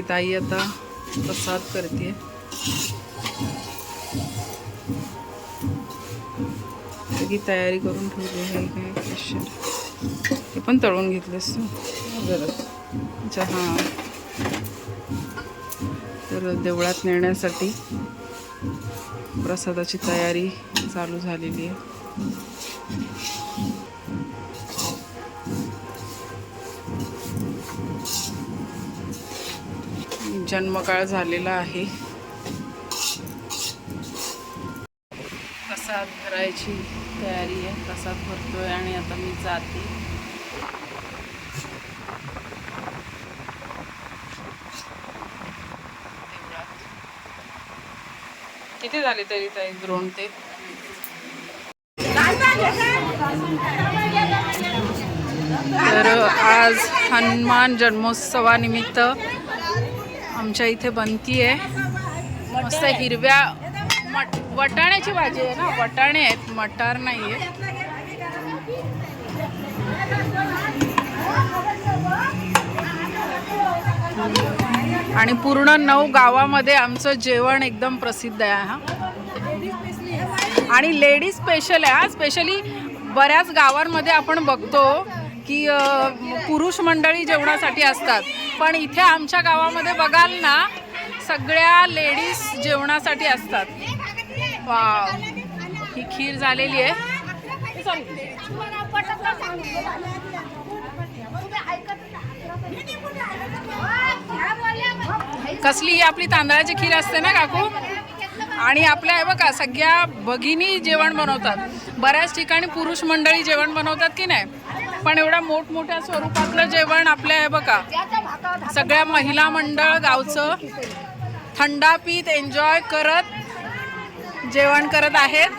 ताई आता प्रसाद करते. सगळी तयारी करून ठेवली आहे. काय स्पेशल हे पण तळून घेतलेस जरा. अच्छा हां, तर देवळात नेण्यासाठी प्रसादाची तयारी चालू झालेली आहे. जन्मकाळ झालेला आहे. प्रसाद भरायची तयारी आहे. प्रसाद भरतोय आणि आता मी जाते. किती झाले तरी ताई द्रोण ते? तर आज हनुमान जन्मोत्सवानिमित्त आमच्या इथे बनती आहे मस्त हिरव्या वटाण्याची भाजी आहे ना. वटाणे आहेत, मटार नाही आहे. आणि पूर्ण 9 गावामध्ये आमचं जेवण एकदम प्रसिद्ध आहे हा. आणि लेडीज स्पेशल आहे हा. स्पेशली बऱ्याच गावांमध्ये आपण बघतो की पुरुष मंडळी जेवणासाठी असतात, पण इथे आमच्या गावामध्ये बघाल ना सगळ्या लेडीज जेवणासाठी असतात. वाव, ही खीर झालेली आहे. कसली ही आपली तांदळाची खीर असते ना काकू. आणि आपल्या हे बघा सगळ्या भगिनी जेवण बनवतात. बऱ्याच ठिकाणी पुरुष मंडळी जेवण बनवतात की नाही, पण एवढ्या मोठमोठ्या स्वरूपातलं जेवण आपल्या हे बघा सगळ्या महिला मंडळ गावचं थंडा पीत एन्जॉय करत जेवण करत आहेत.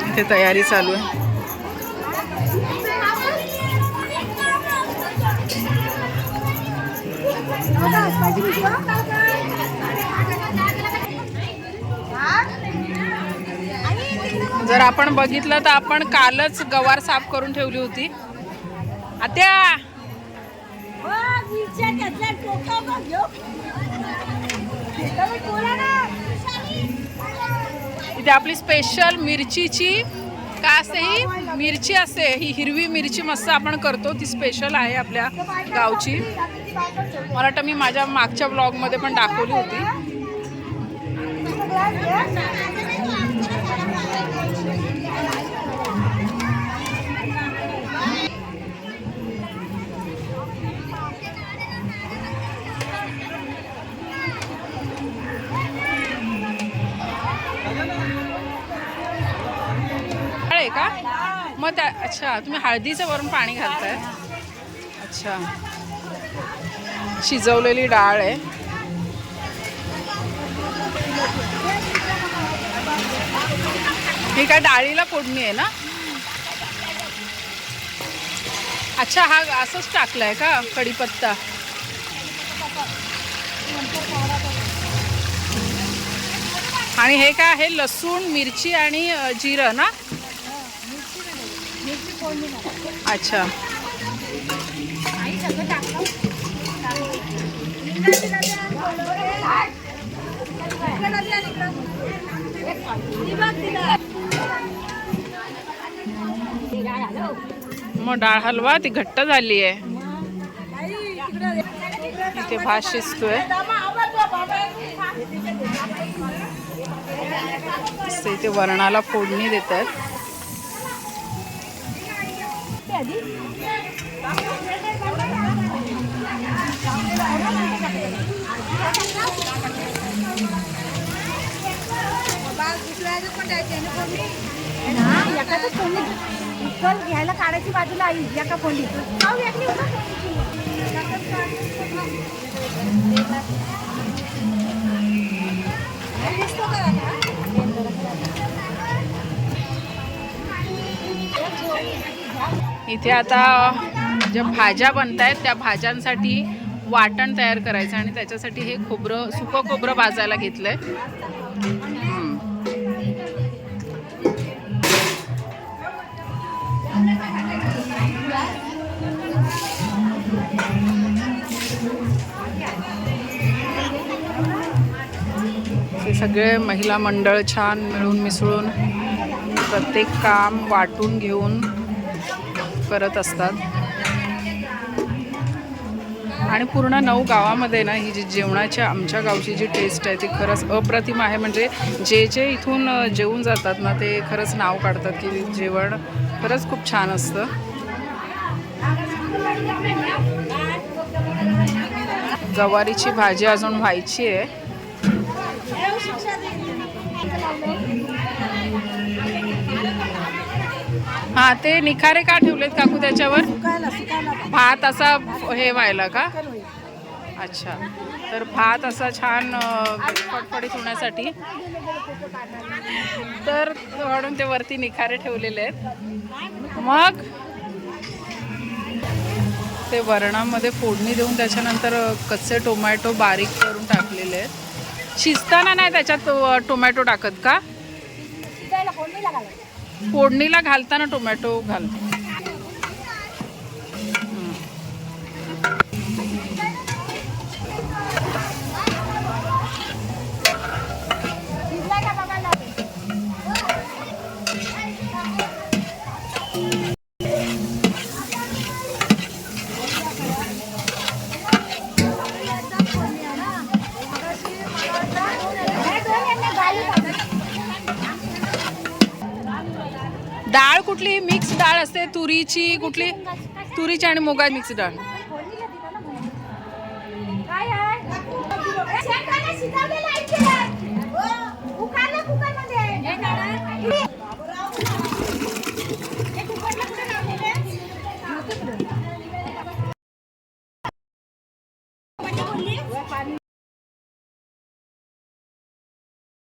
इथे तयारी चालू आहे. जर आपण बघितलं तर आपण कालच गवार साफ करून ठेवली होती. आत्या इथे आपली स्पेशल मिरचीची काय असते, ही मिरची असते, ही हिरवी मिरची मस्त आपण करतो, ती स्पेशल आहे आपल्या गावची. मला वाटतं मी माझ्या मागच्या ब्लॉगमध्ये पण दाखवली होती. आहे का मग त्या? अच्छा, तुम्ही हळदीचं वरून पाणी घालताय. अच्छा, शिजवलेली डाळ आहे. ही काय डाळीला फोडणी आहे ना? अच्छा, हा असंच टाकलाय का कढीपत्ता? आणि हे काय आहे? लसूण, मिरची आणि जिरं ना? अच्छा, मग डाळ हलवा ती घट्ट झाली आहे. इथे भात शिजतोय. इथे वरणाला फोडणी देत आहेत. घ्यायला काढायची बाजूला आई एका फोंडी इथे आता ज्या भाज्या बनत आहेत त्या भाज्यांसाठी वाटण तयार करायचं आणि त्याच्यासाठी हे खोबरं, सुकं खोबरं भाजायला घेतलंय. हे सगळे महिला मंडळ छान मिळून मिसळून प्रत्येक काम वाटून घेऊन करत असतात. आणि पूर्ण 9 गावामध्ये ना ही जी जेवणाची आमच्या गावची जी टेस्ट आहे ती खरंच अप्रतिम आहे. म्हणजे जे जे इथून जेवून जातात ना ते खरंच नाव काढतात की जेवण खरंच खूप छान असतं. गवारीची भाजी अजून व्हायची आहे. हां, ते निखारे का ठेवलेत काकू त्याच्यावर? भात असा हे व्हायला का? अच्छा, तर भात असा छान फटफटीत होण्यासाठी तर म्हणून ते वरती निखारे ठेवलेले आहेत. मग ते वरणामध्ये फोडणी देऊन त्याच्यानंतर कच्चे टोमॅटो बारीक करून टाकलेले आहेत. शिजताना नाही त्याच्यात टोमॅटो टाकत का? फोडणीला घालताना टोमॅटो घालतो. डाळ कुठली मिक्स डाळ असते? तुरीची कुठली? तुरीची आणि मुगा मिक्स डाळ.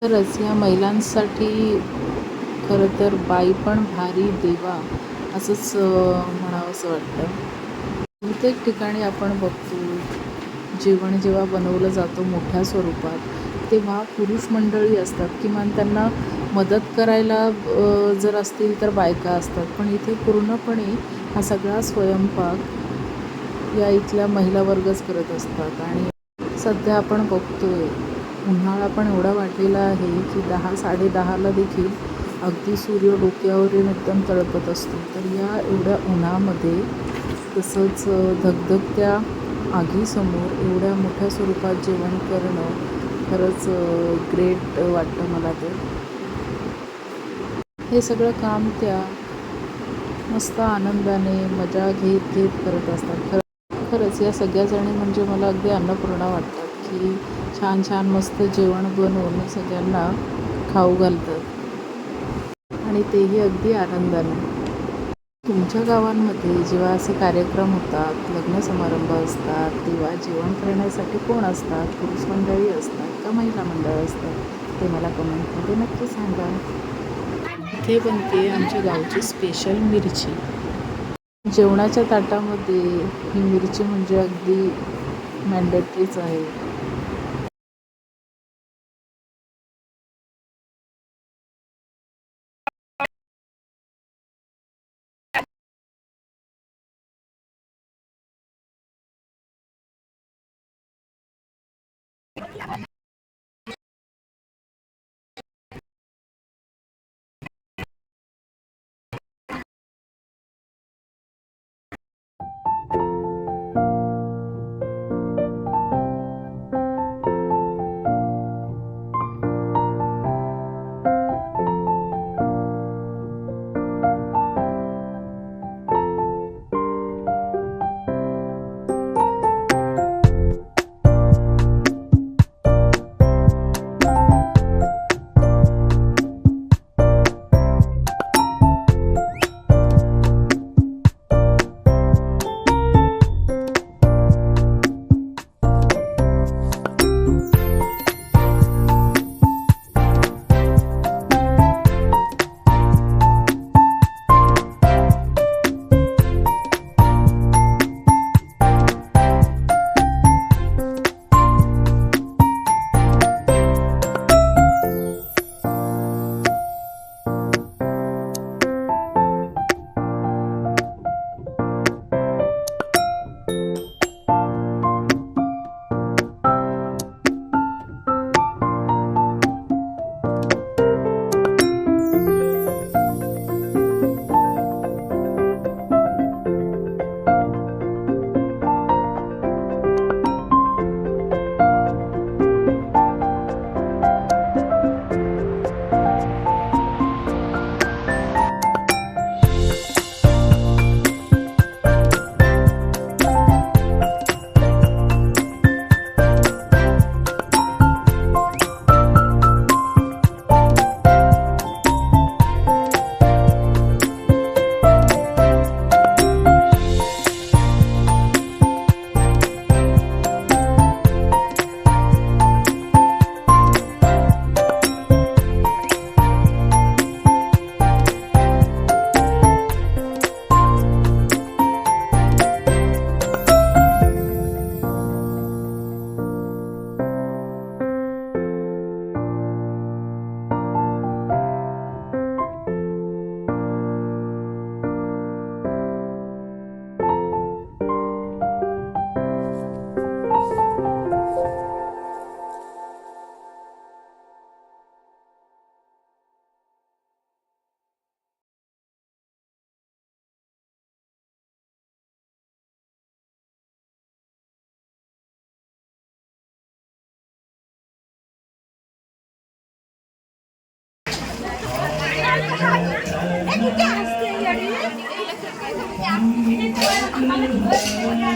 खरंच या महिलांसाठी खरं तर बाई पण भारी देवा असंच म्हणावंसं वाटतं. प्रत्येक ठिकाणी आपण बघतो जेवण जेव्हा बनवलं जातं मोठ्या स्वरूपात तेव्हा पुरुष मंडळी असतात, किमान त्यांना मदत करायला जर असतील तर बायका असतात. पण इथे पूर्णपणे हा सगळा स्वयंपाक या इथल्या महिला वर्गच करत असतात. आणि सध्या आपण बघतोय उन्हाळा पण एवढा वाढलेला आहे की 10-10:30ला देखील अगदी सूर्य डोक्यावर येऊन एकदम तळपत असतो. तर या एवढ्या उन्हामध्ये तसंच धगधगत्या आगीसमोर एवढ्या मोठ्या स्वरूपात जेवण करणं खरंच ग्रेट वाटतं मला. तर हे सगळं काम त्या मस्त आनंदाने मजा घेत घेत करत असतात. खरंच या सगळ्या जणी म्हणजे मला अगदी अन्नपूर्णा वाटतात की छान छान मस्त जेवण बनवून सगळ्यांना खाऊ घालतात आणि तेही अगदी आनंदाने. तुमच्या गावांमध्ये जेव्हा असे कार्यक्रम होतात, लग्न समारंभ असतात, तेव्हा जेवण करण्यासाठी कोण असतात? पुरुष मंडळी असतात का महिला मंडळ असतात? ते मला कमेंटमध्ये नक्की सांगा. इथे बनते आमच्या गावची स्पेशल मिरची. जेवणाच्या ताटामध्ये ही मिरची म्हणजे अगदी मॅन्डेटरीच आहे.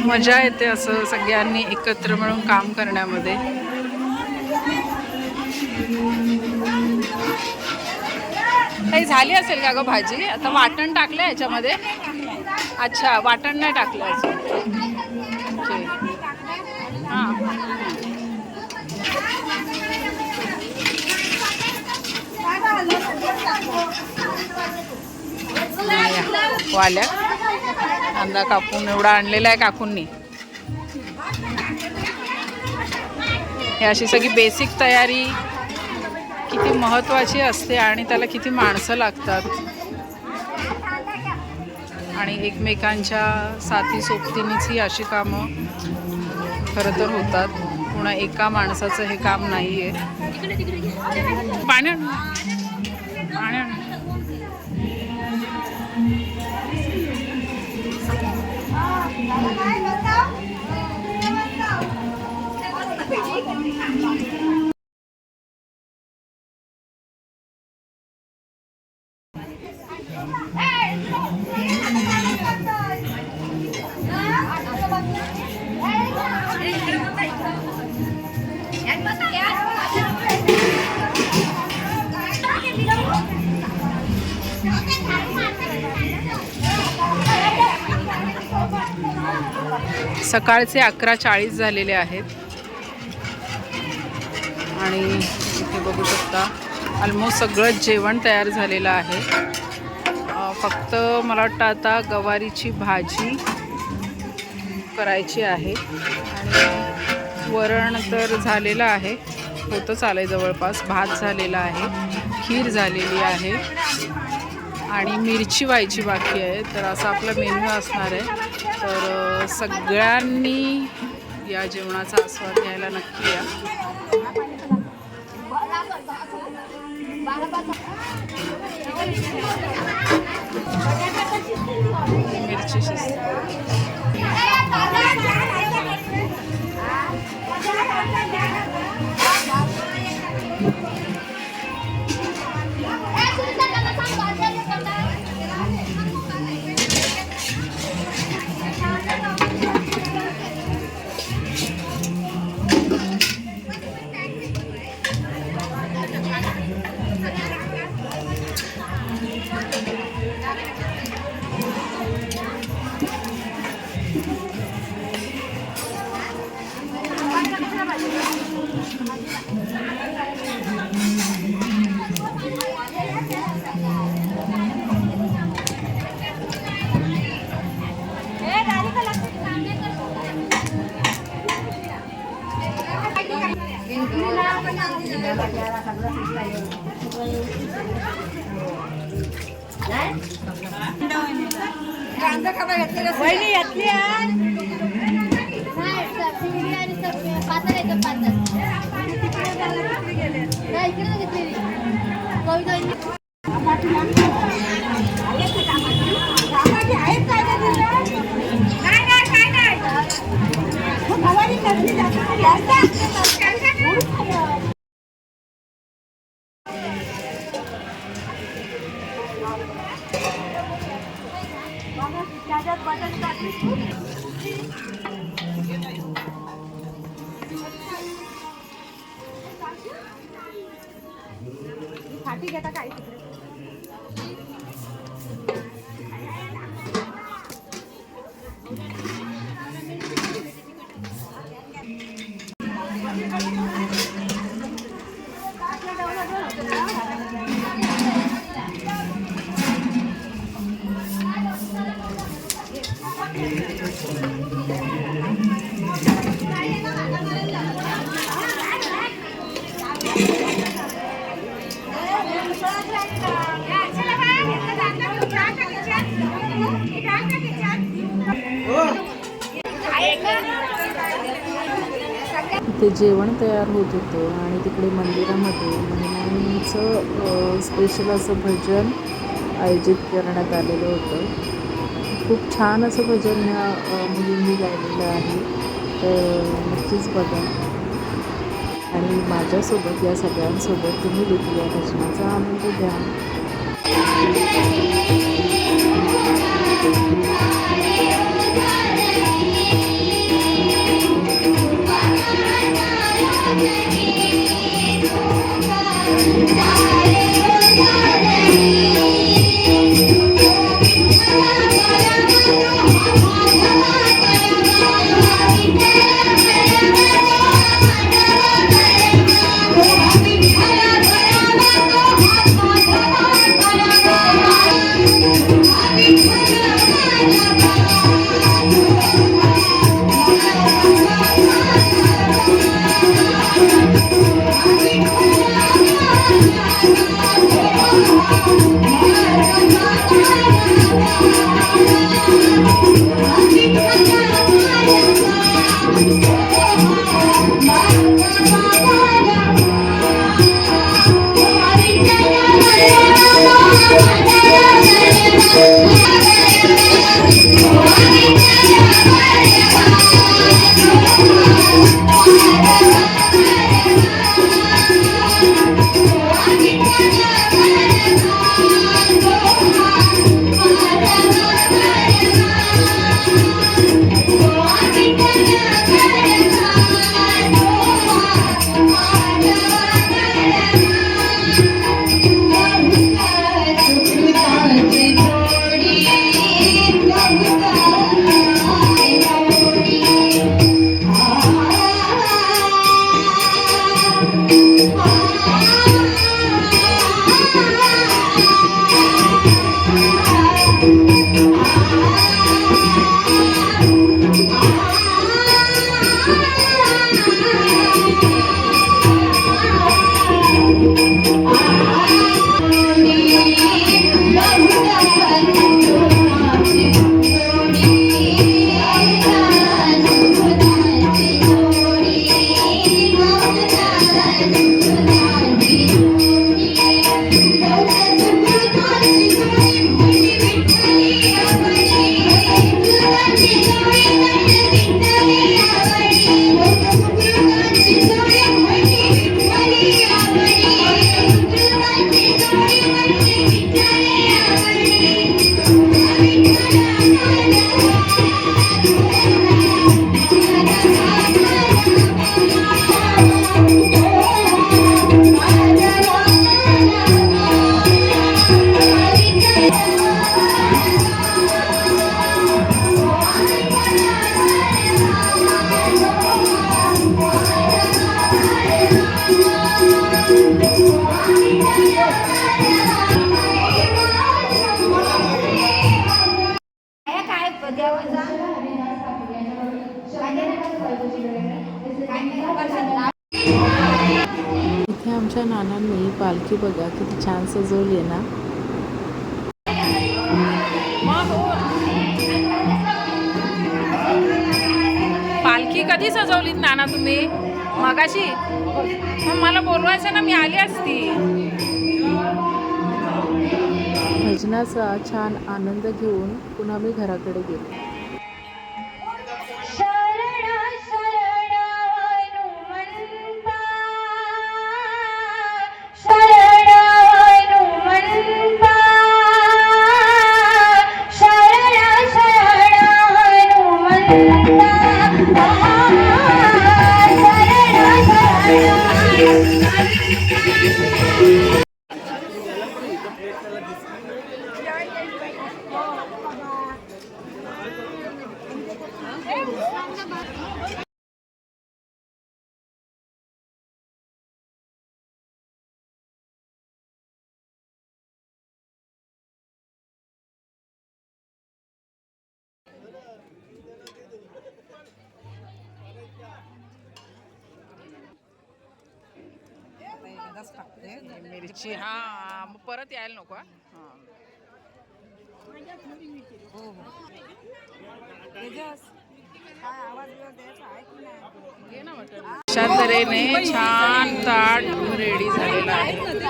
मजा येते असं सगळ्यांनी एकत्र मिळून काम करण्यामध्ये. काही झाली असेल का गं भाजी? आता वाटण टाकलं याच्यामध्ये? अच्छा, वाटण नाही टाकलं अजून. ओके, हां. वाल्या कांदा कापून एवढा आणलेला आहे काकूंनी. हे अशी सगळी बेसिक तयारी किती महत्त्वाची असते आणि त्याला किती माणसं लागतात आणि एकमेकांच्या साथी सोबतीनेच ही अशी कामं खरं तर होतात. पुन्हा एका माणसाचं हे काम नाही आहे. पाणी आण. सकाळचे 11:40 झालेले आहेत आणि इथे बघू शकता ऑलमोस्ट सगळं जेवण तयार झालेलं आहे. फक्त मला वाटतं आता गवारीची भाजी करायची आहे आणि वरण तर झालेलं आहे, होतच आलं आहे जवळपास. भात झालेला आहे, खीर झालेली आहे आणि मिरची व्हायची बाकी आहे. तर असा आपला मेन्यू असणार आहे. तर सगळ्यांनी या जेवणाचा आस्वाद घ्यायला नक्की या. मिरची शिजते. वहिनी यातली फाटी घेता काय इथे जेवण तयार होत होतं आणि तिकडे मंदिरामध्ये महिलांचं स्पेशल असं भजन आयोजित करण्यात आलेलं होतं. खूप छान असं भजन ह्या मुलींनी गायलेलं आहे. तर नक्कीच बघा आणि माझ्यासोबत या सगळ्यांसोबत तुम्ही देखील या भजनाचा आनंद घ्या. इथे आमच्या नानांनी पालखी बघा किती छान सजवली आहे ना. पालखी कधी सजवलीत नाना तुम्ही? मगाशी मग मला बोलवायचं ना, मी आली असती. भजनाचा छान आनंद घेऊन पुन्हा मी घराकडे गेले. मिरची हा, मग परत यायला नको. अशा तऱ्हेने छान ताट रेडी झालेला आहे.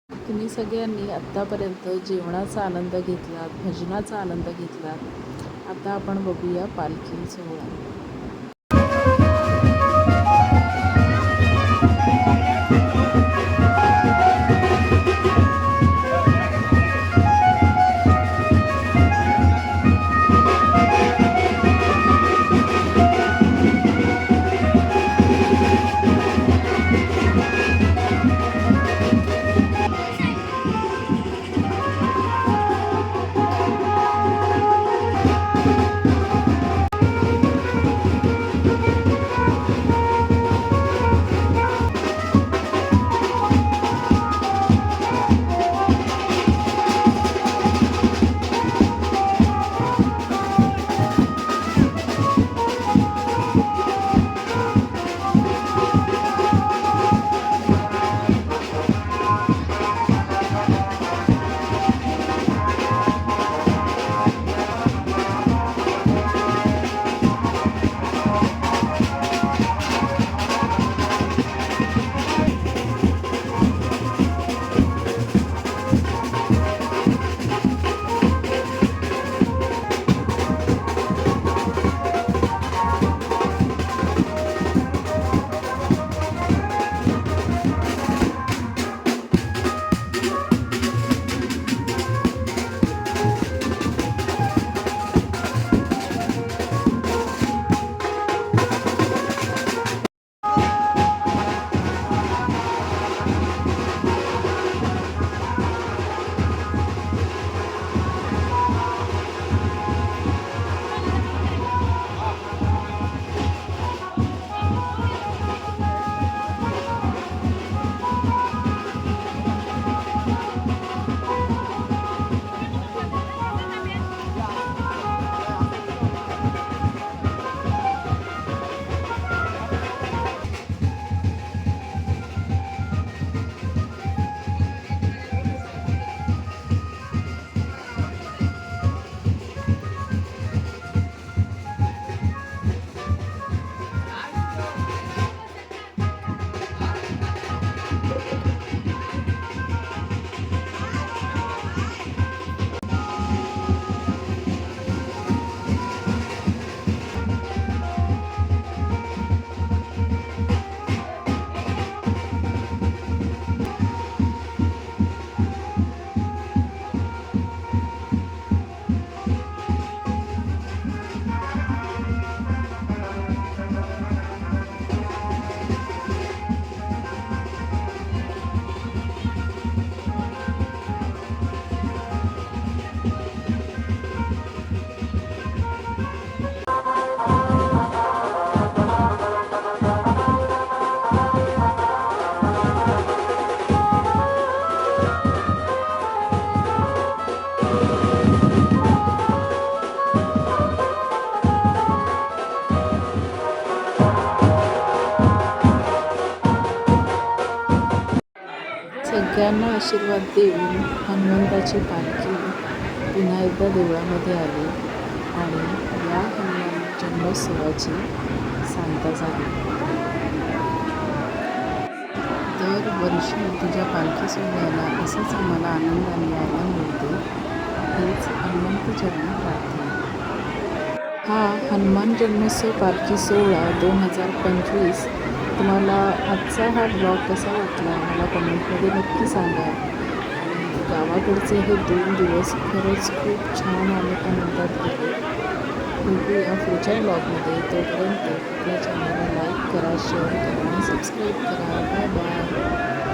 तुम्ही सगळ्यांनी आत्तापर्यंत जेवणाचा आनंद घेतलात, भजनाचा आनंद घेतलात. आता आपण बघूया पालखी सोहळा. सगळ्यांना आशीर्वाद देऊन हनुमंताची पालखी पुन्हा एकदा देवळामध्ये आली आणि या हनुमान जन्मोत्सवाची सांगता झाली. दरवर्षी तुझ्या पालखी सोहळ्याला असंच आम्हाला आनंदाने यायला मिळते. हेच हनुमंत चरणी प्रार्थना. हा हनुमान जन्मोत्सव पालखी सोहळा 2025 तुम्हाला आजचा हा ब्लॉग कसा वाटला मला कमेंटमध्ये नक्की सांगा. आणि गावाकडचे हे 2 दिवस खरंच खूप छान आणि आनंदात गेले. भेटूया पुढच्या ब्लॉगमध्ये. तोपर्यंत आपल्या चॅनलला लाईक करा, शेअर करा आणि सबस्क्राईब करा. Bye bye.